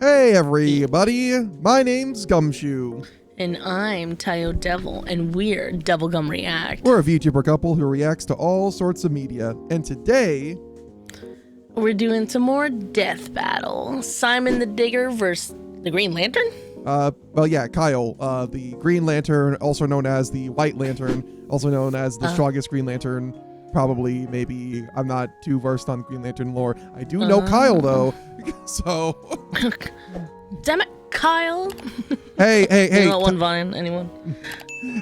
Hey everybody, my name's Gumshoe. And I'm Taiyo Devil, and we're DevilGum React. We're a VTuber couple who reacts to all sorts of media, and today we're doing some more death battle. Simon the Digger versus the Green Lantern? Kyle, the Green Lantern, also known as the White Lantern, also known as the strongest Green Lantern. Probably, maybe, I'm not too versed on Green Lantern lore. I do know Kyle, though, so... Damn it, Kyle. Hey. Not one vine, anyone?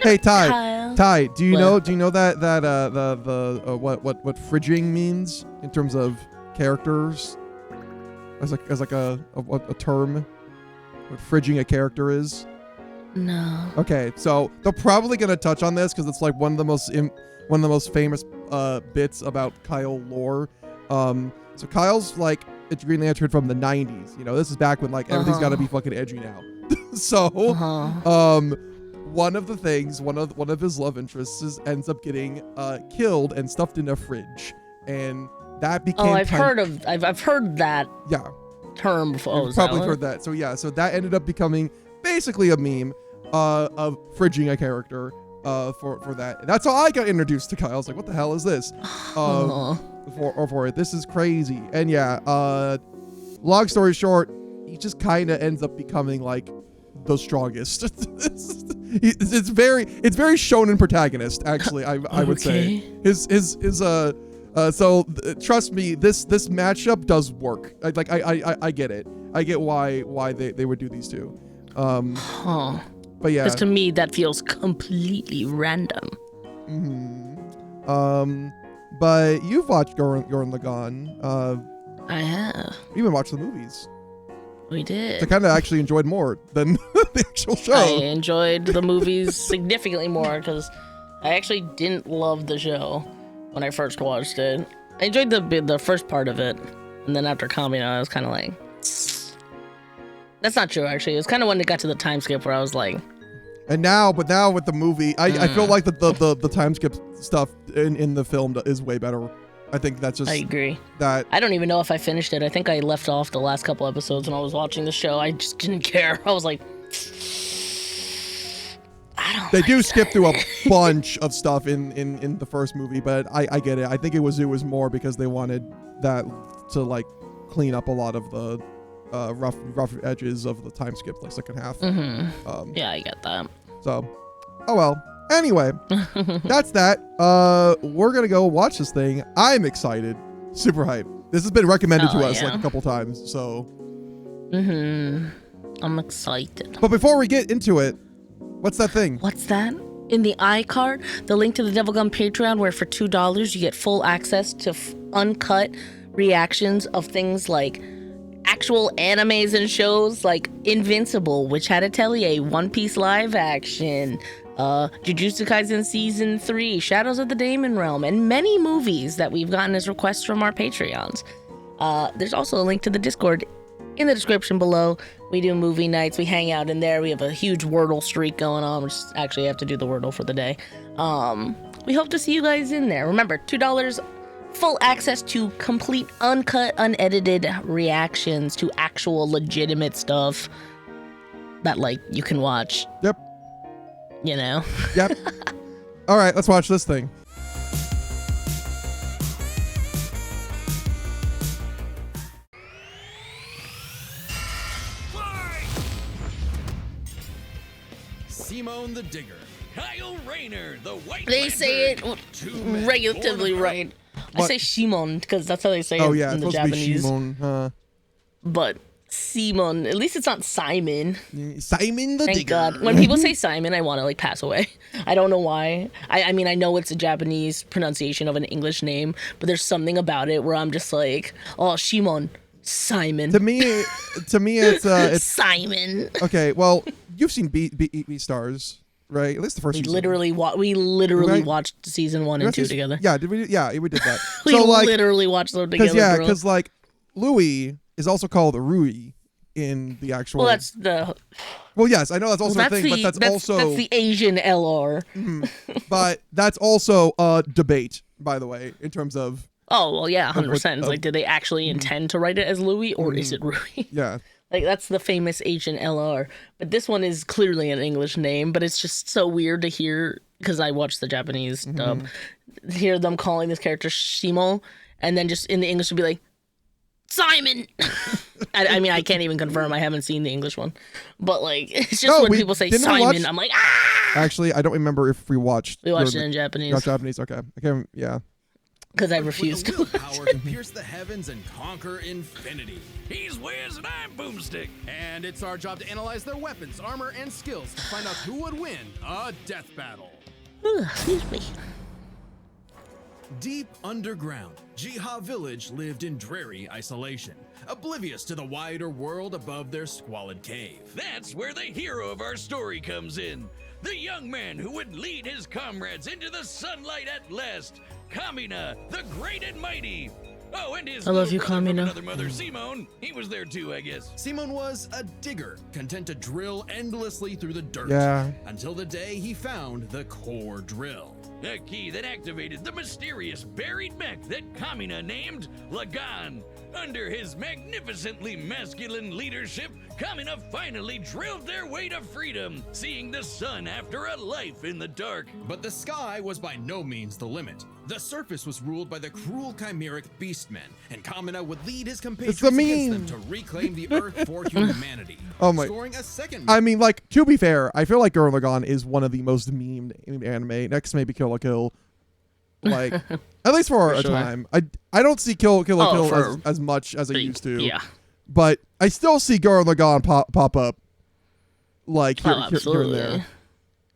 Hey, Ty. Kyle. Ty, do you know that what fridging means in terms of characters? As like a term, what fridging a character is? No. Okay, so they're probably gonna touch on this because it's like one of the most famous bits about Kyle lore. So Kyle's like a Green Lantern from the 90s. You know, this is back when like everything's got to be fucking edgy now. So, one of the things, one of his love interests ends up getting killed and stuffed in a fridge, and that became. Oh, I've heard that. Yeah. Term before. You've probably heard that. So yeah, so that ended up becoming basically a meme of fridging a character for that. And that's how I got introduced to Kyle. I was like, what the hell is this? For it. This is crazy. And yeah, long story short, he just kind of ends up becoming like the strongest. it's very shonen protagonist, actually. I would say so trust me, this matchup does work. I get it. I get why they would do these two. But yeah, because to me that feels completely random. But you've watched Gurren Lagann. I have. We even watched the movies. We did. I kind of actually enjoyed more than the actual show. I enjoyed the movies significantly more because I actually didn't love the show when I first watched it. I enjoyed the first part of it, and then after coming out, I was kind of like, that's not true. Actually, it was kind of when it got to the time skip where I was like. And now with the movie, I feel like the time skip stuff in the film is way better. I think that's just. I agree. That I don't even know if I finished it. I think I left off the last couple episodes when I was watching the show. I just didn't care. I was like, I don't. They do skip through a bunch of stuff in the first movie, but I get it. I think it was more because they wanted that to like clean up a lot of the rough edges of the time skip, like second half. Yeah, I get that. So, oh well. Anyway, that's that. We're gonna go watch this thing. I'm excited, super hyped. This has been recommended to us like a couple times, so. I'm excited. But before we get into it, what's that thing? What's that? In the iCard, the link to the DevilGum Patreon, where for $2 you get full access to uncut reactions of things like actual animes and shows like Invincible, Witch Hat Atelier, One Piece live action, Jujutsu Kaisen Season 3, Shadows of the Daemon Realm, and many movies that we've gotten as requests from our Patreons. There's also a link to the Discord in the description below. We do movie nights. We hang out in there. We have a huge Wordle streak going on. We just actually have to do the Wordle for the day. We hope to see you guys in there. Remember, $2, full access to complete, uncut, unedited reactions to actual legitimate stuff that, like, you can watch. Yep. You know? Yep. All right, let's watch this thing. Simone the Digger. Kyle Rayner, the White They Lantern. say it relatively right. I say Shimon because that's how they say it in the Japanese. Shimon, But Simon, at least it's not Simon. Simon the Thank Digger. God. When people say Simon, I want to like pass away. I don't know why. I mean, I know it's a Japanese pronunciation of an English name, but there's something about it where I'm just like, oh, Shimon, Simon. To me, it's Simon. Okay, well, you've seen Beastars, right? At least the first season. We literally watched season 1 and 2 together. Yeah, we did that. We literally watched them together. Because like Louis is also called Rui in the actual. Well, that's the. Well, yes, I know that's also a thing, but that's the Asian LR. But that's also a debate, by the way, in terms of. Oh well, yeah, 100%. Like, did they actually intend to write it as Louis, or is it Rui? Yeah. Like, that's the famous Agent LR. But this one is clearly an English name, but it's just so weird to hear, because I watched the Japanese dub, hear them calling this character Shimo, and then just in the English would be like, Simon! I mean, I can't even confirm. I haven't seen the English one. But, like, it's just when people say Simon, I'm like, ah! Actually, I don't remember if we watched. We watched it in Japanese. Not Japanese, okay. Yeah. Because I refused to. With the willpower to pierce the heavens and conquer infinity. He's Wiz and I'm Boomstick. And it's our job to analyze their weapons, armor, and skills to find out who would win a death battle. Excuse me. Deep underground, Jiha village lived in dreary isolation, oblivious to the wider world above their squalid cave. That's where the hero of our story comes in. The young man who would lead his comrades into the sunlight at last. Kamina, the great and mighty. Oh, and his I love you, little brother from Kamina. another mother, Simone. He was there too, I guess. Simone was a digger, content to drill endlessly through the dirt. Yeah. Until the day he found the core drill. A key that activated the mysterious buried mech that Kamina named Lagan. Under his magnificently masculine leadership, Kamina finally drilled their way to freedom, seeing the sun after a life in the dark. But the sky was by no means the limit. The surface was ruled by the cruel chimeric beastmen, and Kamina would lead his compatriots It's a against meme. them to reclaim the earth for humanity. Oh my- Scoring a second. I mean, like, to be fair, I feel like Gurren Lagann is one of the most memed anime. Next, maybe Kill la Kill. Like, at least for a sure. time. I don't see Kill la Kill for- as much as I used to. Yeah. But I still see Gurren Lagann pop up. Like, here, Oh, here and absolutely. there.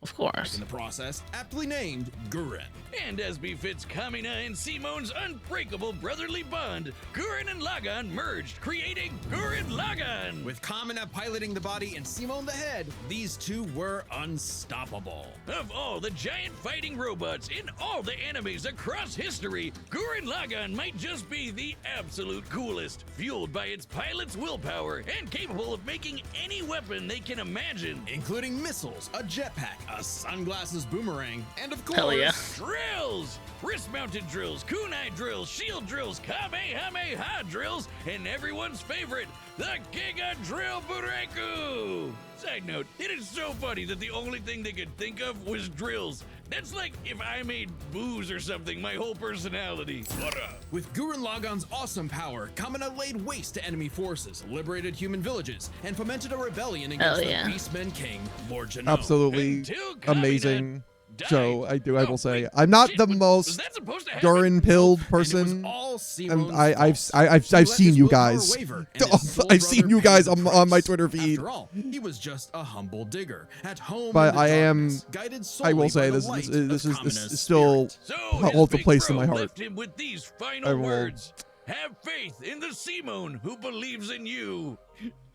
Of course. In the process, aptly named Gurren. And as befits Kamina and Simone's unbreakable brotherly bond, Guren and Lagan merged, creating Gurren Lagann. With Kamina piloting the body and Simone the head, these two were unstoppable. Of all the giant fighting robots in all the animes across history, Gurren Lagann might just be the absolute coolest, fueled by its pilot's willpower and capable of making any weapon they can imagine, including missiles, a jetpack, a sunglasses boomerang, and of course, Hell yeah. drills! Wrist-mounted drills, kunai drills, shield drills, kamehameha drills, and everyone's favorite, the Giga Drill Bureku! Side note, it is so funny that the only thing they could think of was drills. That's like if I made booze or something my whole personality. What up? With Gurren Lagann's awesome power, Kamina laid waste to enemy forces, liberated human villages, and fomented a rebellion against Hell yeah. the Beastmen King, Lord Janot. Absolutely Until Kamina amazing died. show. I Oh, will say. wait, I'm not shit, the was most that supposed to happen? Gurren-pilled And it was person. all And Simone's I've fault. seen He you let his guys. willpower waver, and his soul I've seen brother you guys paid the on my price. Twitter feed. After all, he was just a humble digger at home. But in the I am- darkness, guided I solely will say by the this light is of this Kamina's is still spirit. holds a his place in big my bro heart. left him with these I final will- words. Have faith in the Simone who believes in you.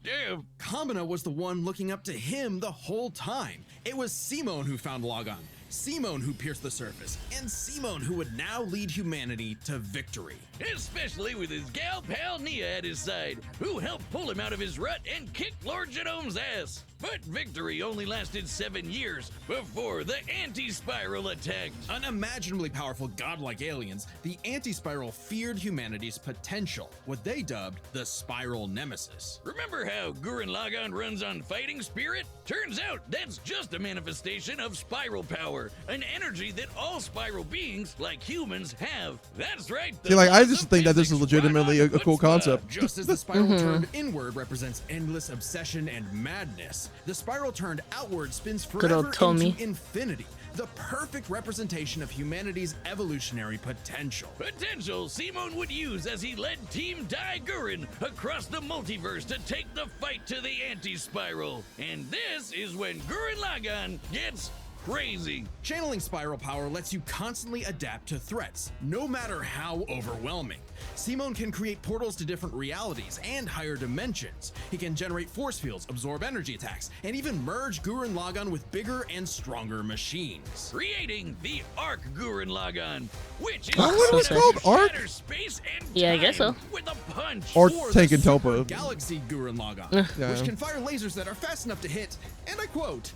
Damn. Kamina was the one looking up to him the whole time. It was Simone who found Lagan, Simone who pierced the surface, and Simone who would now lead humanity to victory. Especially with his gal pal Nia at his side, who helped pull him out of his rut and kick Lord Genome's ass. But victory only lasted 7 years before the Anti-Spiral attacked. Unimaginably powerful godlike aliens, the Anti-Spiral feared humanity's potential, what they dubbed the Spiral Nemesis. Remember how Gurren Lagann runs on fighting spirit? Turns out that's just a manifestation of spiral power, an energy that all spiral beings, like humans, have. That's right. See, like, I laws just of think that this is physics legitimately run on a cool chutzpah. concept. Just as the spiral turned inward represents endless obsession and madness, the spiral turned outward spins Good old forever Tommy. into infinity. The perfect representation of humanity's evolutionary potential. Potential Simone would use as he led Team Dai Gurren across the multiverse to take the fight to the anti-spiral. And this is when Gurren Lagann gets crazy. Channeling spiral power lets you constantly adapt to threats, no matter how overwhelming. Simone can create portals to different realities and higher dimensions. He can generate force fields, absorb energy attacks, and even merge Gurren Lagann with bigger and stronger machines. Creating the Arc Gurren Lagann, which is Oh, what was it called? Arc? shatter space and Yeah, I guess so. time with a punch. Or the Tengen Super Toppa. Galaxy Gurren Lagann, Yeah. which can fire lasers that are fast enough to hit, and I quote,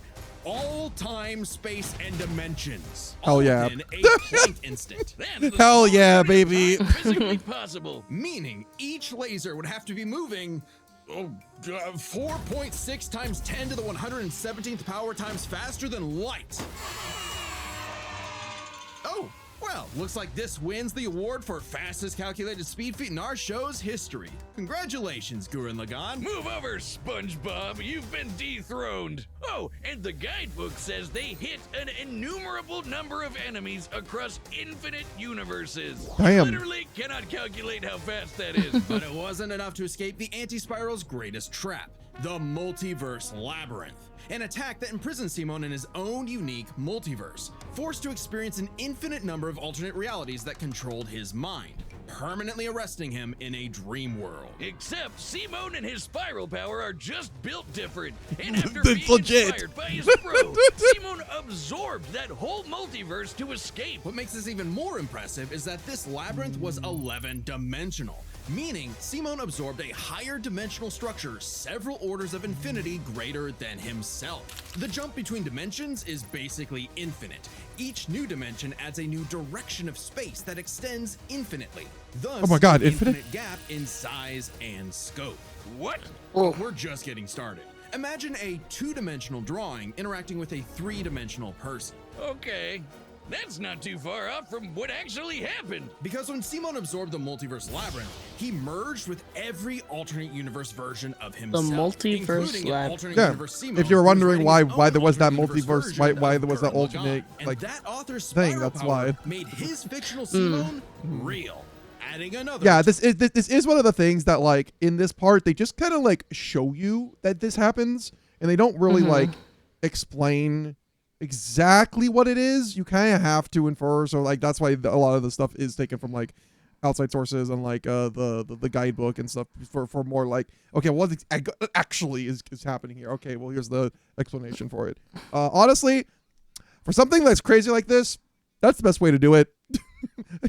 all time, space, and dimensions. Hell all yeah. within a Planck instant. That's the Hell smallest yeah, amount of baby. time physically possible. Meaning each laser would have to be moving 4.6 times 10 to the 117th power times faster than light. Oh, well, looks like this wins the award for fastest calculated speed feat in our show's history. Congratulations, Guren Lagann. Move over, SpongeBob. You've been dethroned. Oh, and the guidebook says they hit an innumerable number of enemies across infinite universes. Damn. Literally cannot calculate how fast that is. But it wasn't enough to escape the Anti-Spiral's greatest trap, the Multiverse Labyrinth. An attack that imprisons Simon in his own unique multiverse, forced to experience an infinite number of alternate realities that controlled his mind, permanently arresting him in a dream world. Except Simon and his spiral power are just built different. And after That's being legit. inspired by his bro, Simon absorbed that whole multiverse to escape. What makes this even more impressive is that this labyrinth was 11-dimensional, meaning Simon absorbed a higher dimensional structure several orders of infinity greater than himself. The jump between dimensions is basically infinite. Each new dimension adds a new direction of space that extends infinitely. Thus, Oh my God, an infinite? gap in size and scope. What? But we're just getting started. Imagine a two-dimensional drawing interacting with a three-dimensional person. Okay. That's not too far off from what actually happened. Because when Simon absorbed the multiverse labyrinth, he merged with every alternate universe version of himself. multiverse including an lab. alternate Yeah. universe Simon, If you're who was wondering writing his why own there was that alternate universe multiverse, why version there was of that Gurren alternate, Lagann. And like, that author's thing, spiral that's power why. made his fictional Simon real, adding another. Yeah, this is one of the things that, like, in this part they just kind of like show you that this happens, and they don't really like explain exactly what it is. You kind of have to infer, so like that's why a lot of the stuff is taken from like outside sources and like the guidebook and stuff for more like, okay, what actually is happening here. Okay, well, here's the explanation for it. Honestly, for something that's crazy like this, that's the best way to do it.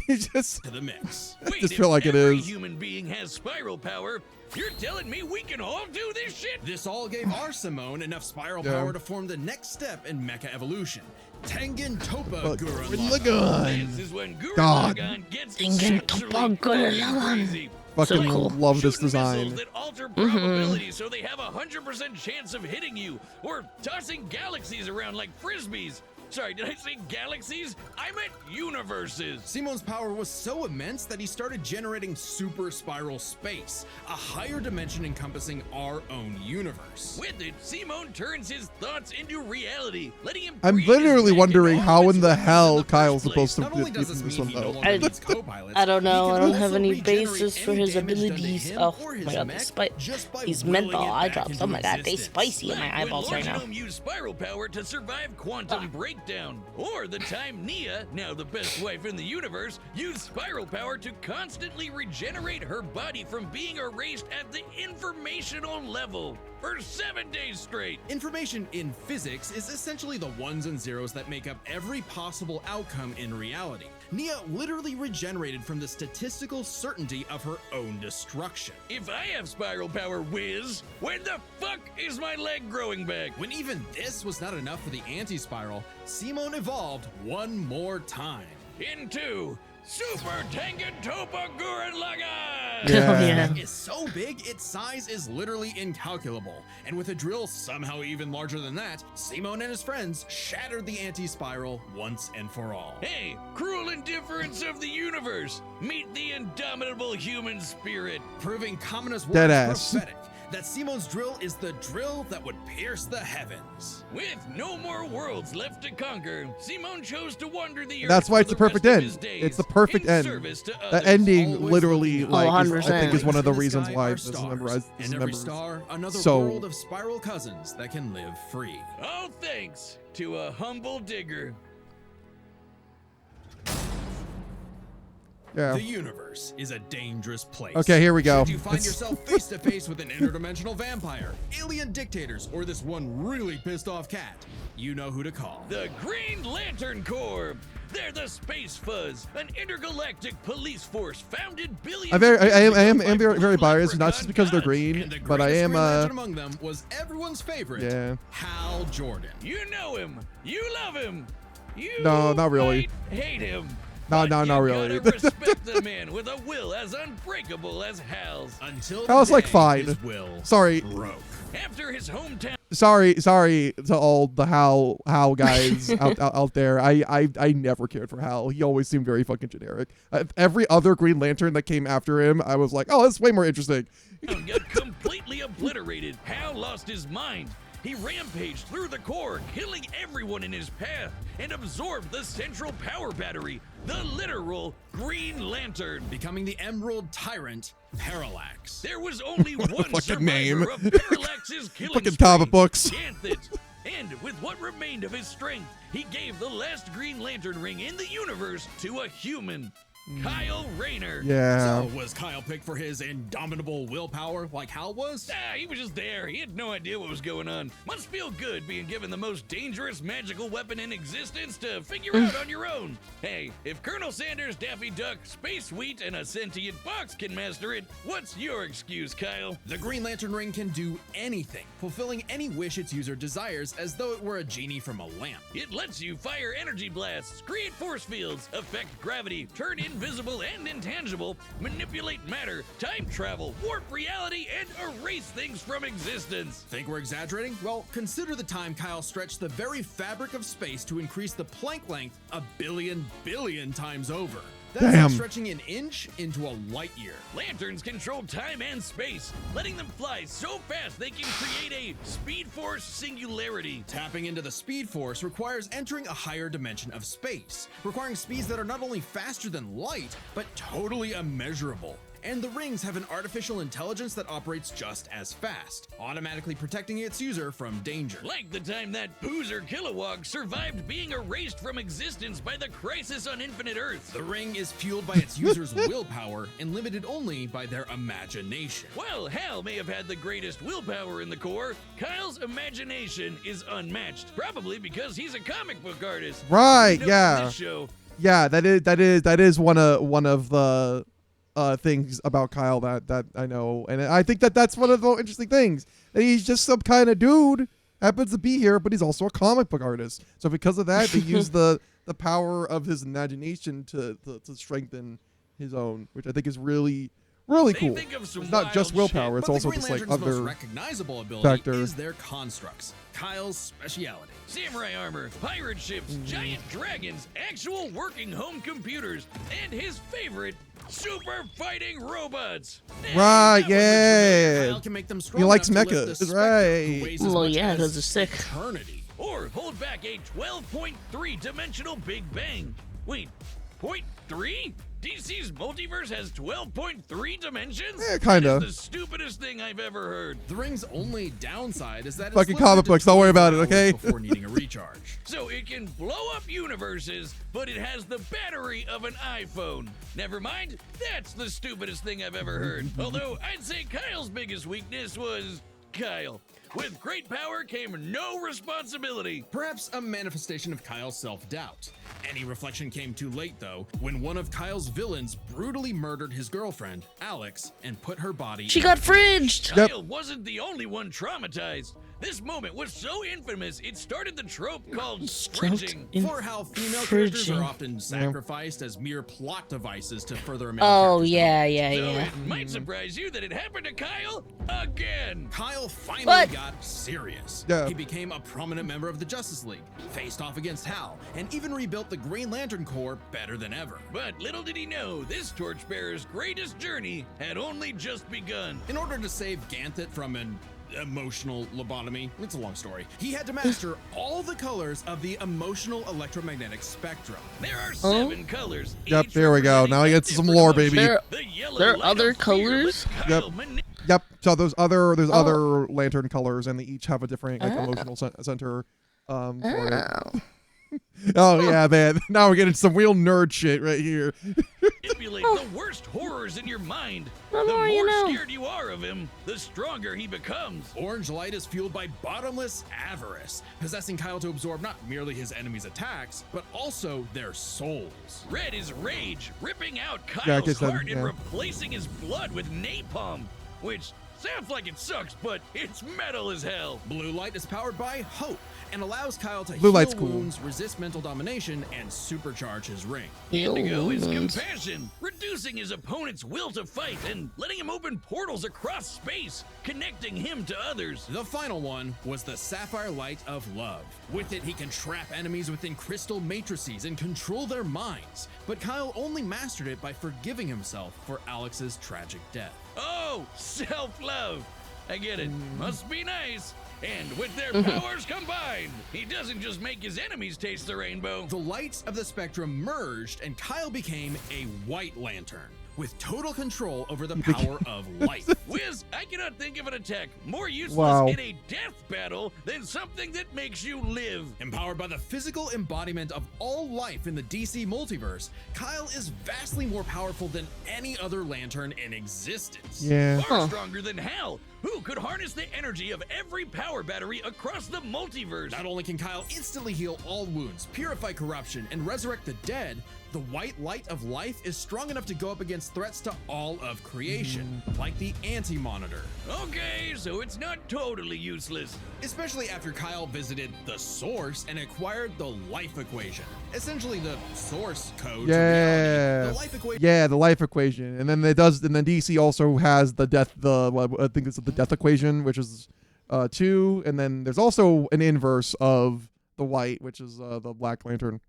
You just to the mix. Wait, just if feel like it every is. human being has spiral power, you're telling me we can all do this shit? This all gave our Simone enough spiral power to form the next step in mecha evolution. Tengen Toppa Gurren Lagann. This is when Gurren God. Lagann gets Tengen sexually Toppa Gurren fucking Lagann. crazy. Fucking So cool. love this Shooting design. missiles that alter probability so they have a 100% chance of hitting you, or tossing galaxies around like frisbees. Sorry, did I say galaxies? I meant universes. Simon's power was so immense that he started generating super spiral space, a higher dimension encompassing our own universe. With it, Simon turns his thoughts into reality, letting him. I'm breathe his literally neck wondering and how all in its the weapons hell in the Kyle's first supposed to Not only get does this this mean one he no though. longer needs co-pilots, I don't know. he I can don't have also any regenerate basis for any his damage done to abilities. him Oh or his my God, mech just by these willing menthol it eye back drops. into Oh my God, they existence. spicy in my When eyeballs right now. Lagann used spiral power to survive quantum breakdown, or the time Nia, now the best wife in the universe, used spiral power to constantly regenerate her body from being erased at the informational level for 7 days straight. Information in physics is essentially the ones and zeros that make up every possible outcome in reality. Nia literally regenerated from the statistical certainty of her own destruction. If I have spiral power, Wiz, when the fuck is my leg growing back? When even this was not enough for the anti-spiral, Simon evolved one more time. Into Super Tengen Toppa Gurren Lagann! Yeah. Oh, yeah. It's so big, its size is literally incalculable. And with a drill somehow even larger than that, Simon and his friends shattered the anti-spiral once and for all. Hey, cruel indifference of the universe! Meet the indomitable human spirit! Proving Kamina's Dead words ass. prophetic, that Simon's drill is the drill that would pierce the heavens. With no more worlds left to conquer, Simon chose to wander the earth. That's why for it's the the perfect rest of end. his days, It's the perfect in end. service to The others. ending Always literally, looking like, for I think is one of the In the reasons sky why are this is stars, and every members. star another So- world of spiral cousins that can live free. All thanks to a humble digger. Yeah. The universe is a dangerous place. Okay, here we go. Should you find It's- yourself face to face with an interdimensional vampire, alien dictators, or this one really pissed off cat, you know who to call. The Green Lantern Corps. They're the Space Fuzz, an intergalactic police force founded billions. I am of years ago very, by very blue biased, not just because they're leprechaun green, And the but I greatest am Green Lantern among them was everyone's favorite, yeah. Hal Jordan. You know him. You love him. You No, not really. might hate him. No, But not you really. gotta respect the man with a will as unbreakable as Hal's. Until Hal's like today, fine. his will Sorry. broke. After his hometown Sorry to all the Hal guys out there. I never cared for Hal. He always seemed very fucking generic. Every other Green Lantern that came after him, I was like, oh, that's way more interesting. got completely obliterated, Hal lost his mind. He rampaged through the core, killing everyone in his path, and absorbed the central power battery, the literal Green Lantern. Becoming the Emerald Tyrant, Parallax. There was only one fucking survivor name. of Parallax's killing Fucking spree, comic books. Ganthet. And with what remained of his strength, he gave the last Green Lantern ring in the universe to a human, Kyle Rayner. Yeah. So was Kyle picked for his indomitable willpower like Hal was? He was just there. He had no idea what was going on. Must feel good being given the most dangerous magical weapon in existence to figure out on your own. Hey, if Colonel Sanders, Daffy Duck, Space Wheat, and a sentient box can master it, what's your excuse, Kyle? The Green Lantern ring can do anything, fulfilling any wish its user desires as though it were a genie from a lamp. It lets you fire energy blasts, create force fields, affect gravity, turn invisible and intangible, manipulate matter, time travel, warp reality, and erase things from existence. Think we're exaggerating? Well, consider the time Kyle stretched the very fabric of space to increase the Planck length a billion times over. That's Damn. like stretching an inch into a light year. Lanterns control time and space, letting them fly so fast they can create a Speed Force singularity. Tapping into the Speed Force requires entering a higher dimension of space, requiring speeds that are not only faster than light, but totally immeasurable. And the rings have an artificial intelligence that operates just as fast, automatically protecting its user from danger. Like the time that Boozer Kilowog survived being erased from existence by the Crisis on Infinite Earth. The ring is fueled by its user's willpower and limited only by their imagination. While Hal may have had the greatest willpower in the Corps, Kyle's imagination is unmatched, probably because he's a comic book artist. Right, You know from yeah. this show, Yeah, that is one of the things about Kyle that I know, and I think that's one of the interesting things. That he's just some kind of dude, happens to be here, but he's also a comic book artist. So because of that, they use the power of his imagination to strengthen his own, which I think is really they cool. think of some It's not just wild willpower; shit. it's But also the Green just like Lantern's most other. recognizable ability factor. is their constructs, Kyle's speciality. Samurai armor, pirate ships, giant dragons, actual working home computers, and his favorite, super fighting robots. Hey, Right, that was yeah. Kyle can make them strong He likes enough to lift mechas, the Spectre, right. who weighs as Well, much yeah, as 'cause they're sick. eternity. Or hold back a 12.3 dimensional Big Bang. Wait, 0.3? DC's multiverse has 12.3 dimensions? Yeah, kinda. That is the stupidest thing I've ever heard. The ring's only downside is that it's Fucking limited comic to books, don't worry about it, 24 hours okay? Before needing a recharge. So it can blow up universes, but it has the battery of an iPhone. Never mind, that's the stupidest thing I've ever heard. Although I'd say Kyle's biggest weakness was Kyle. With great power came no responsibility. Perhaps a manifestation of Kyle's self-doubt. Any reflection came too late, though, when one of Kyle's villains brutally murdered his girlfriend, Alex, and put her body She in got a fridged. Kyle wasn't the only one traumatized. This moment was so infamous, it started the trope called fridging. For how female characters Fridging. are often sacrificed as mere plot devices to further a male Oh character's yeah, development. yeah, So yeah. it might surprise you that it happened to Kyle again. Kyle finally What? got serious. Yeah. He became a prominent member of the Justice League, faced off against Hal, and even rebuilt the Green Lantern Corps better than ever. But little did he know, this torchbearer's greatest journey had only just begun. In order to save Ganthet from an emotional lobotomy, it's a long story, he had to master all the colors of the emotional electromagnetic spectrum. There are 7 colors. Yep, each there we go. representing Now we a get some different lore, emotion. baby. There- The yellow there are light other of fear colors? lets Kyle mani- Yep. So there's other lantern colors, and they each have a different emotional center. For it. Oh yeah, man. Now we're getting some real nerd shit right here. manipulate the worst horrors in your mind. The The more more you know. scared you are of him, the stronger he becomes. Orange light is fueled by bottomless avarice, possessing Kyle to absorb not merely his enemies' attacks, but also their souls. Red is rage, ripping out Yeah, I Kyle's guess that- heart and yeah. replacing his blood with napalm, which Sounds like it sucks, but it's metal as hell. Blue light is powered by hope and allows Kyle to Blue heal light's cool. wounds, resist mental domination, and supercharge his ring. Indigo is compassion, reducing his opponent's will to fight and letting him open portals across space, connecting him to others. The final one was the Sapphire Light of Love. With it, he can trap enemies within crystal matrices and control their minds. But Kyle only mastered it by forgiving himself for Alex's tragic death. Oh, self-love. I get it. Must be nice. And with their powers combined, he doesn't just make his enemies taste the rainbow. The lights of the spectrum merged, and Kyle became a White Lantern with total control over the power of light. Wiz, I cannot think of an attack more useless Wow. in a death battle than something that makes you live. Empowered by the physical embodiment of all life in the DC multiverse, Kyle is vastly more powerful than any other lantern in existence. Yeah. Far stronger than Hal, who could harness the energy of every power battery across the multiverse. Not only can Kyle instantly heal all wounds, purify corruption, and resurrect the dead, the white light of life is strong enough to go up against threats to all of creation, like the Anti-Monitor. Okay, so it's not totally useless. Especially after Kyle visited the Source and acquired the Life Equation. Essentially the source code to Yeah. reality. The Life Equation Yeah, the life equation, and then DC also has the death. I think it's the death equation, which is 2, and then there's also an inverse of the white, which is the Black Lantern,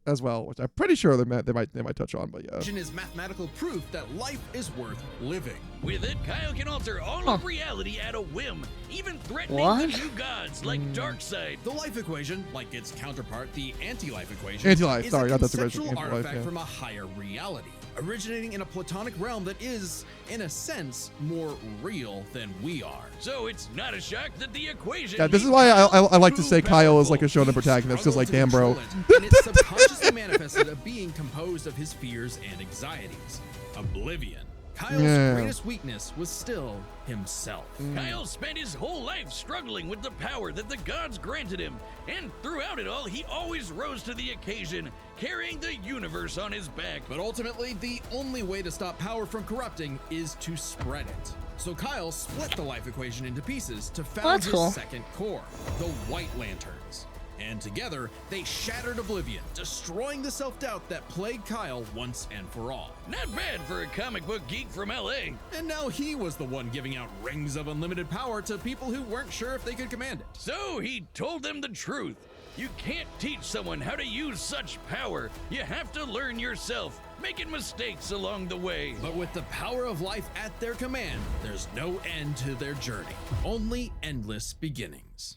as well, which I'm pretty sure they might touch on, but yeah. is mathematical proof that life is worth living. With it, Kyle can alter all of reality at a whim, even threatening What? the new gods like Darkseid. The Life Equation, like its counterpart, the Anti-Life Equation, Anti-life, is sorry, a not that's the conceptual original Anti-life, artifact yeah. from a higher reality, originating in a platonic realm that is, in a sense, more real than we are. So it's not a shock that the equation. Yeah, this is leaves why Kyle I like to too say Kyle is like a powerful. shonen protagonist, because like, damn, Struggle bro. to control it, and it's subconsciously manifested a being composed of his fears and anxieties. Oblivion. Kyle's Yeah. greatest weakness was still himself. Kyle spent his whole life struggling with the power that the gods granted him, and throughout it all, he always rose to the occasion, carrying the universe on his back. But ultimately, the only way to stop power from corrupting is to spread it. So Kyle split the Life Equation into pieces to found that's his cool. second core, the White Lanterns. And together, they shattered Oblivion, destroying the self-doubt that plagued Kyle once and for all. Not bad for a comic book geek from LA. And now he was the one giving out rings of unlimited power to people who weren't sure if they could command it. So he told them the truth. You can't teach someone how to use such power. You have to learn yourself, making mistakes along the way. But with the power of life at their command, there's no end to their journey, only endless beginnings.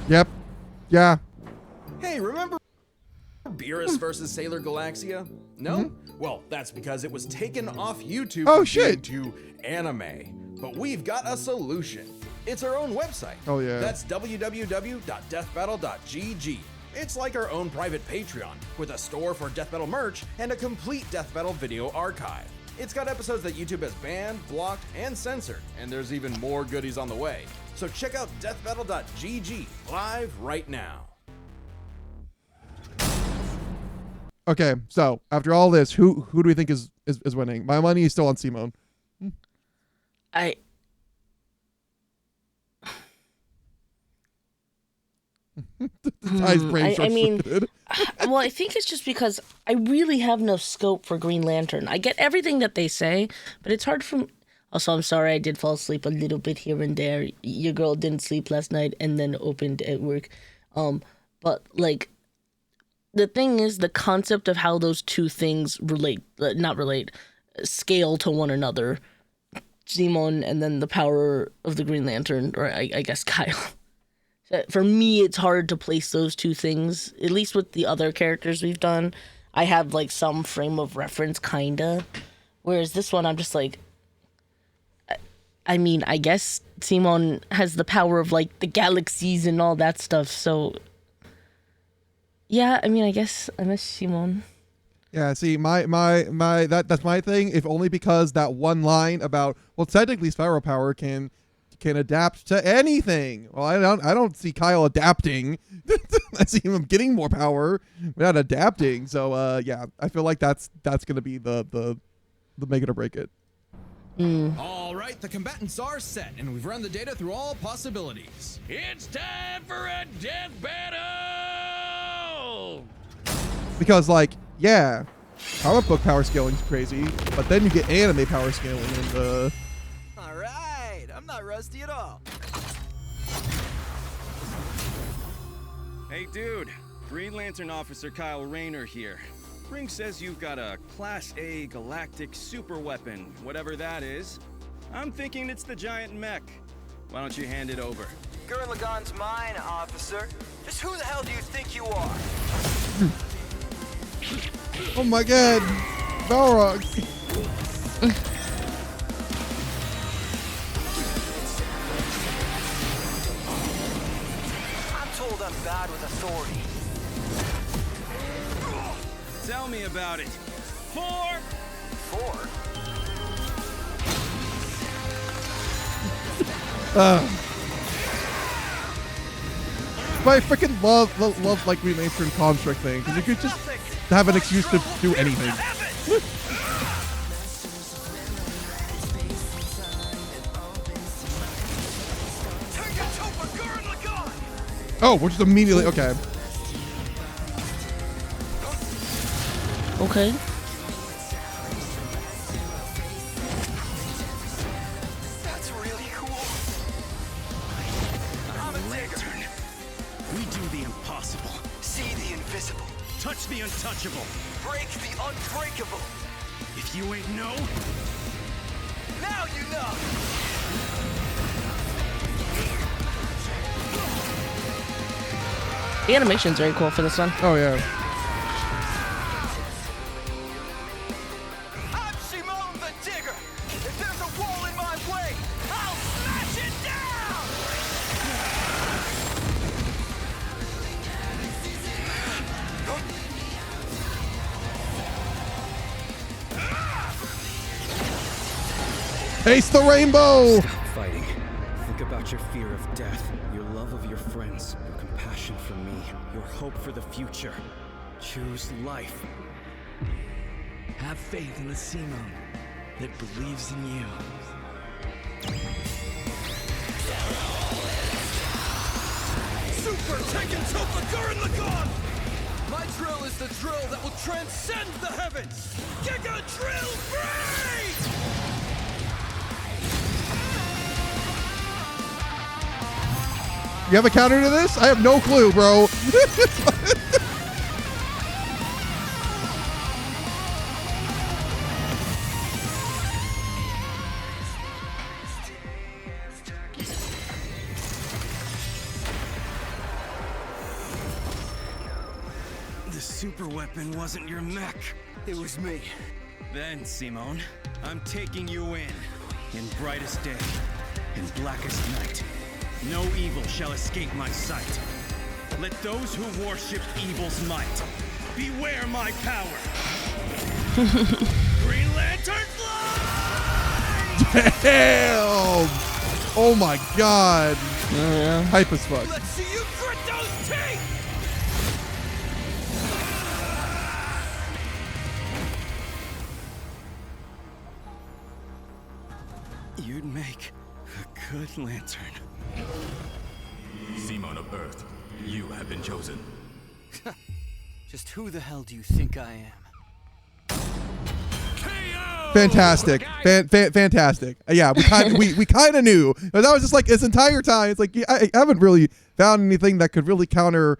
Yep. Yeah. Hey, remember Beerus versus Sailor Galaxia? No? Well, that's because it was taken off YouTube Oh, from shit. being to anime. But we've got a solution. It's our own website. Oh, yeah. That's www.deathbattle.gg. It's like our own private Patreon, with a store for Death Battle merch and a complete Death Battle video archive. It's got episodes that YouTube has banned, blocked, and censored, and there's even more goodies on the way. So check out deathbattle.gg live right now. Okay, so after all this, who do we think is winning? My money is still on Simone. Ty's brain I starts mean- shifted. Well, I think it's just because I really have no scope for Green Lantern. I get everything that they say, but it's hard for me. Also, I'm sorry I did fall asleep a little bit here and there. Your girl didn't sleep last night and then opened at work. But like, the thing is, the concept of how those two things scale to one another. Simon and then the power of the Green Lantern, or I guess Kyle. For me, it's hard to place those two things. At least with the other characters we've done, I have like some frame of reference, kinda. Whereas this one, I'm just like, I mean, I guess Simon has the power of like the galaxies and all that stuff. So, yeah, I mean, I guess I miss Simon. Yeah, see, that's my thing. If only because that one line about, well, technically Spiral Power can adapt to anything. Well, I don't see Kyle adapting. I see him getting more power without adapting. So yeah, I feel like that's gonna be the make it or break it. All right, the combatants are set, and we've run the data through all possibilities. It's time for a death battle! Because, like, yeah, comic book power scaling's crazy, but then you get anime power scaling, and All right, I'm not rusty at all. Hey dude, Green Lantern Officer Kyle Rayner here. Ring says you've got a Class A galactic super weapon, whatever that is. I'm thinking it's the giant mech. Why don't you hand it over? Gurren Lagann's mine, officer. Just who the hell do you think you are? oh my god, Balrog. I'm told I'm bad with authority. Tell me about it. 4! 4? But I freaking love like Green Lantern construct thing, because you could just have an excuse to do anything. Oh, we're just immediately okay. Okay. That's really cool. I'm a Lantern. We do the impossible. See the invisible. Touch the untouchable. Break the unbreakable. If you ain't know, Now you know. The animation's very cool for this one. Oh yeah. I'm Simone the Digger. If there's a wall in my way, I'll smash it down. Ace the rainbow! stop fighting. Think about your fear of death, your love of your friends, your compassion for me, your hope for the future. Choose life. Have faith in the Simone that believes in you. Super Tekken Topa Gurren Lagann! My drill is the drill that will transcend the heavens! Giga Drill Break! You have a counter to this? I have no clue, bro. The super weapon wasn't your mech. It was me. Then, Simone, I'm taking you in brightest day, in blackest night. No evil shall escape my sight. Let those who worship evil's might beware my power. Green Lantern fly! Damn! Oh my god. Yeah. Hype as fuck. Let's see you grit those teeth! You'd make a good lantern. Simone of Earth, you have been chosen. Just who the hell do you think I am? Fantastic. Fantastic. Yeah, we kind of knew. But that was just like this entire time. It's like I haven't really found anything that could really counter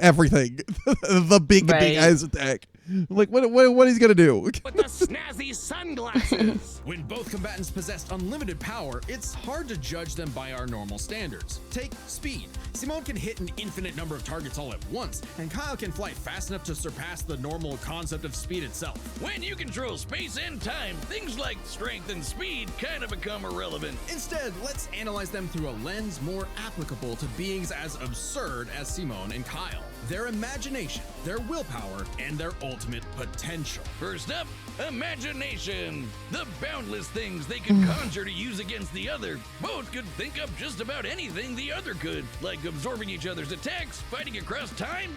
everything. the big ass attack. Like what he's gonna do? With the snazzy sunglasses! When both combatants possess unlimited power, it's hard to judge them by our normal standards. Take speed. Simone can hit an infinite number of targets all at once, and Kyle can fly fast enough to surpass the normal concept of speed itself. When you control space and time, things like strength and speed kind of become irrelevant. Instead, let's analyze them through a lens more applicable to beings as absurd as Simone and Kyle. Their imagination, their willpower, and their ultimate ultimate potential. First up, imagination. The boundless things they could conjure to use against the other. Both could think up just about anything the other could, like absorbing each other's attacks, fighting across time,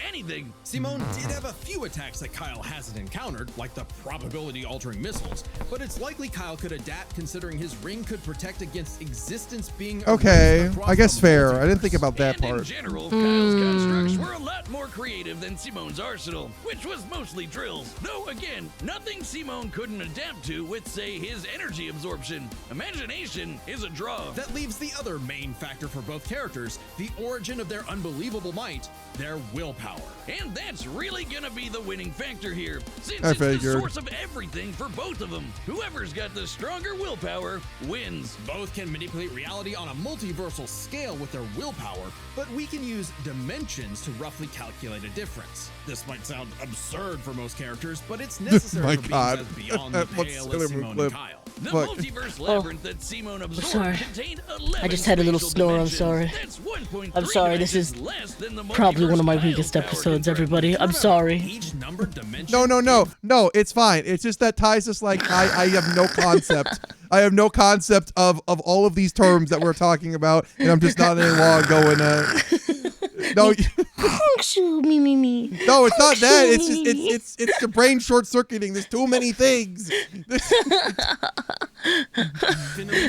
anything. Simone did have a few attacks that Kyle hasn't encountered, like the probability-altering missiles, but it's likely Kyle could adapt considering his ring could protect against existence being Okay, erased across I guess the fair. I multiverse. didn't think about that And in part. general, Kyle's constructs were a lot more creative than Simone's arsenal, which was mostly drills. Though again, nothing Simone couldn't adapt to with, say, his energy absorption. Imagination is a draw. That leaves the other main factor for both characters, the origin of their unbelievable might, their willpower. And that's really gonna be the winning factor here, since I it's the figured. source of everything for both of them. Whoever's got the stronger willpower wins. Both can manipulate reality on a multiversal scale with their willpower, but we can use dimensions to roughly calculate a difference. This might sound absurd for most characters, but it's necessary My for beings God. as beyond the What's pale Sailor as Moon Simone clip? and Kyle. The Fuck. multiverse labyrinth that Simone absorbed sorry. contained 11 I just had a little spatial snore, I'm dimensions. sorry. That's 1.3 I'm sorry, this is dimensions less than the Probably one of my multiverse weakest Kyle power episodes, can everybody. I'm sorry. Each numbered dimension No, it's fine. It's just that Ty's just like, I have no concept. I have no concept of all of these terms that we're talking about, and I'm just not any long going, no, Me. no, it's not that. It's just, it's the brain short-circuiting. There's too many things.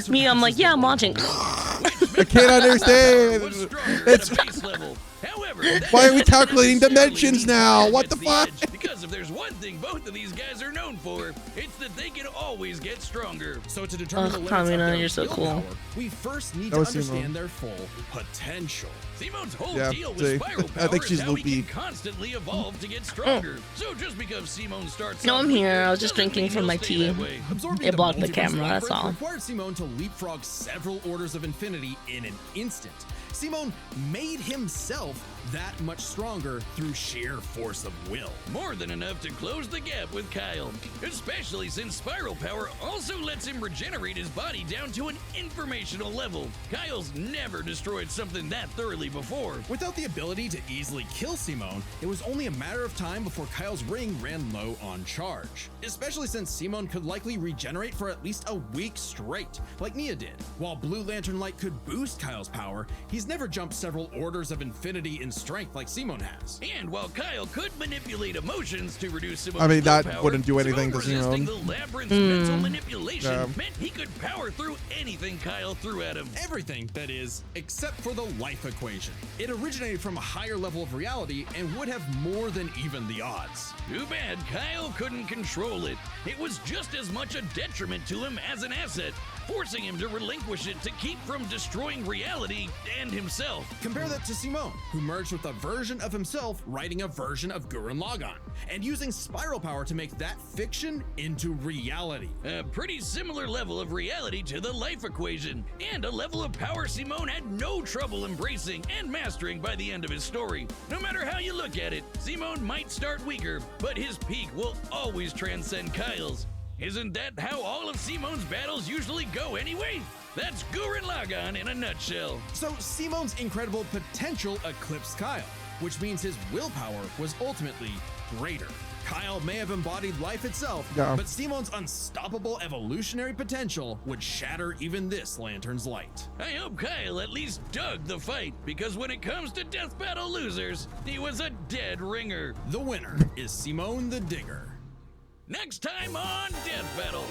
Me, I'm like, yeah, I'm watching. I can't understand. was stronger It's- at a base level. However, that Why are we doesn't calculating necessarily dimensions mean now? Kyle What gets the fuck? edge, because if there's one thing both of these guys are known for, it's that they can always get stronger. So to determine the limits Pamela, of you're their so cool. willpower, we first need That to was Simone. understand their full potential. Simone's whole Yeah, deal see, with spiral I power think she's is how he loopy. can constantly evolve to get stronger. So just because Simone starts No, off I'm here. weaker I was just doesn't drinking mean from he'll my stay tea. that way. Absorbing It blocked the multiverse camera, that's labyrinth all. required Simone to leapfrog several orders of infinity in an instant. Simone made himself that much stronger through sheer force of will. More than enough to close the gap with Kyle, especially since spiral power also lets him regenerate his body down to an informational level. Kyle's never destroyed something that thoroughly before. Without the ability to easily kill Simone, it was only a matter of time before Kyle's ring ran low on charge. Especially since Simone could likely regenerate for at least a week straight, like Nia did. While Blue Lantern Light could boost Kyle's power, he's never jumped several orders of infinity in strength like Simone has. And while Kyle could manipulate emotions to reduce Simone's I mean, that willpower, wouldn't do anything to Simone resisting Simone. the labyrinth's mental manipulation Yeah. meant he could power through anything Kyle threw at him. Everything, that is, except for the life equation. It originated from a higher level of reality and would have more than even the odds. Too bad Kyle couldn't control it. It was just as much a detriment to him as an asset, forcing him to relinquish it to keep from destroying reality and himself. Compare that to Simone, who merged with a version of himself writing a version of Gurren Lagann, and using spiral power to make that fiction into reality. A pretty similar level of reality to the life equation, and a level of power Simone had no trouble embracing and mastering by the end of his story. No matter how you look at it, Simone might start weaker, but his peak will always transcend Kyle's. Isn't that how all of Simone's battles usually go anyway? That's Gurren Lagann in a nutshell. So Simone's incredible potential eclipsed Kyle, which means his willpower was ultimately greater. Kyle may have embodied life itself, Yeah. but Simone's unstoppable evolutionary potential would shatter even this lantern's light. I hope Kyle at least dug the fight, because when it comes to death battle losers, he was a dead ringer. The winner is Simone the Digger. Next time on Death Battle.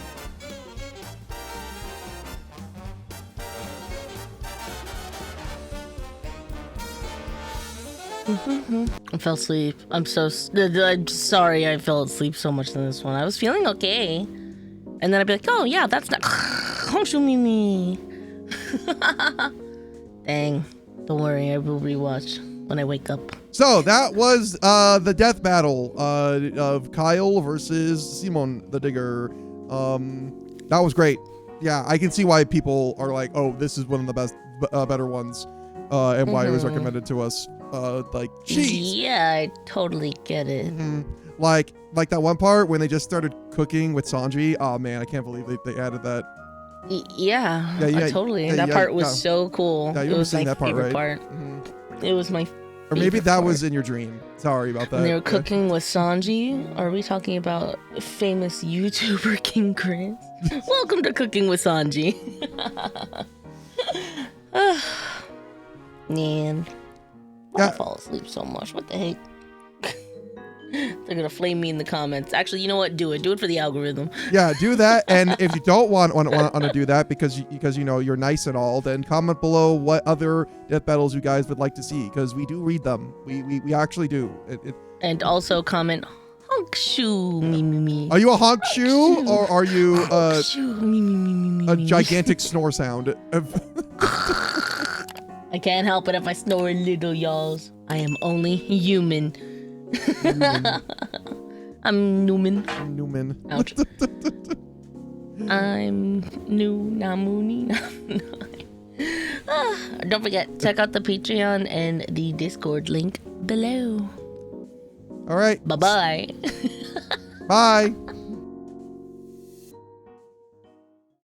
I fell asleep. I'm sorry I fell asleep so much in this one. I was feeling okay. And then I'd be like, oh yeah, that's not Gumshoe me. Dang. Don't worry, I will rewatch when I wake up. So that was the death battle of Kyle versus Simone the Digger. That was great. Yeah, I can see why people are like, oh, this is one of the best, better ones, and why it was recommended to us. Like, jeez. Yeah, I totally get it. Like that one part when they just started cooking with Sanji. Oh man, I can't believe they added that. Yeah, Yeah, totally. yeah, That yeah, part was yeah. so cool. Yeah, you It were was my seeing that part, favorite right? part. It was my Or maybe favorite that part. was in your dream. Sorry about that. When they were Yeah. cooking with Sanji. Are we talking about famous YouTuber King Chris? Welcome to Cooking with Sanji. Man, why Yeah. I fall asleep so much? What the heck? They're gonna flame me in the comments. Actually, you know what? Do it. Do it for the algorithm. Yeah, do that. And if you don't want to do that because you know you're nice and all, then comment below what other death battles you guys would like to see, because we do read them. We actually do. And also comment honk shoe me me me. Are you a honk shoe or are you Shoe me me me me me. a me. gigantic snore sound? I can't help it if I snore a little, y'alls. I am only human. I'm Newman. Newman. Ouch. I'm new Namuni. Don't forget, check out the Patreon and the Discord link below. All right. Bye-bye. Bye.